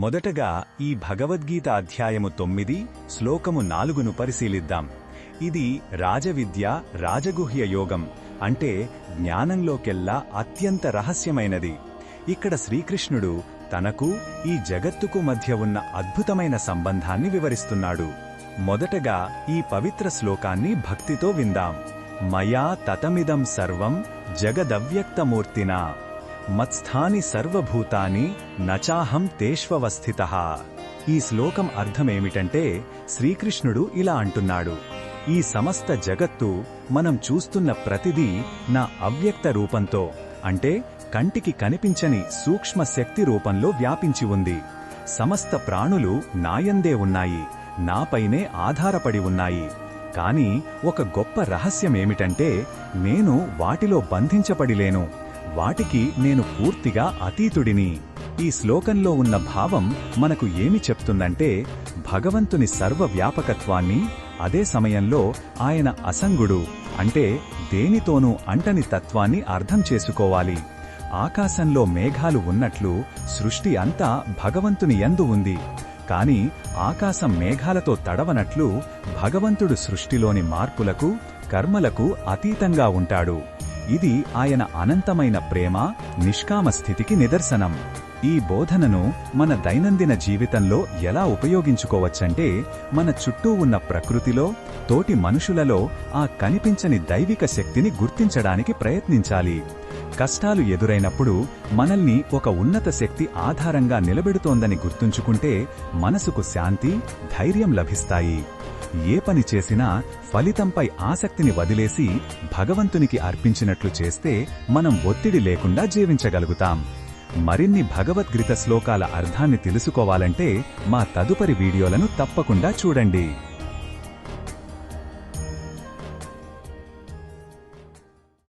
మొదటగా ఈ భగవద్గీత అధ్యాయము 9 శ్లోకము 4ను పరిశీలిద్దాం. ఇది రాజవిద్య రాజగుహ్య యోగం అంటే జ్ఞానంలోకెల్లా అత్యంత రహస్యమైనది. ఇక్కడ శ్రీకృష్ణుడు తనకు ఈ జగత్తుకు మధ్య ఉన్న అద్భుతమైన సంబంధాన్ని వివరిస్తున్నాడు. మొదటగా ఈ పవిత్ర శ్లోకాన్ని భక్తితో విందాం. మయా తతమిదం సర్వం జగదవ్యక్తమూర్తినా మత్స్థాని సర్వభూతాని నచాహం తేష్వవస్థితః. ఈ శ్లోకం అర్థమేమిటంటే శ్రీకృష్ణుడు ఇలా అంటున్నాడు, ఈ సమస్త జగత్తు మనం చూస్తున్న ప్రతిదీ నా అవ్యక్త రూపంతో అంటే కంటికి కనిపించని సూక్ష్మ శక్తి రూపంలో వ్యాపించి ఉంది. సమస్త ప్రాణులు నాయందే ఉన్నాయి, నాపైనే ఆధారపడి ఉన్నాయి. కాని ఒక గొప్ప రహస్యమేమిటంటే నేను వాటిలో బంధించబడిలేను, వాటికి నేను పూర్తిగా అతీతుడిని. ఈ శ్లోకంలో ఉన్న భావం మనకు ఏమి చెప్తుందంటే భగవంతుని సర్వవ్యాపకత్వాన్ని, అదే సమయంలో ఆయన అసంగుడు అంటే దేనితోనూ అంటని తత్వాన్ని అర్థం చేసుకోవాలి. ఆకాశంలో మేఘాలు ఉన్నట్లు సృష్టి అంతా భగవంతుని యందు ఉంది. కాని ఆకాశం మేఘాలతో తడవనట్లు భగవంతుడు సృష్టిలోని మార్పులకు కర్మలకు అతీతంగా ఉంటాడు. ఇది ఆయన అనంతమైన ప్రేమ నిష్కామ స్థితికి నిదర్శనం. ఈ బోధనను మన దైనందిన జీవితంలో ఎలా ఉపయోగించుకోవచ్చంటే మన చుట్టూ ఉన్న ప్రకృతిలో, తోటి మనుషులలో ఆ కనిపించని దైవిక శక్తిని గుర్తించడానికి ప్రయత్నించాలి. కష్టాలు ఎదురైనప్పుడు మనల్ని ఒక ఉన్నత శక్తి ఆధారంగా నిలబెడుతోందని గుర్తుంచుకుంటే మనసుకు శాంతి, ధైర్యం లభిస్తాయి. ఏ పని చేసినా ఫలితంపై ఆసక్తిని వదిలేసి భగవంతునికి అర్పించినట్లు చేస్తే మనం ఒత్తిడి లేకుండా జీవించగలుగుతాం. మరిన్ని భగవద్గీత శ్లోకాల అర్థాన్ని తెలుసుకోవాలంటే మా తదుపరి వీడియోలను తప్పకుండా చూడండి.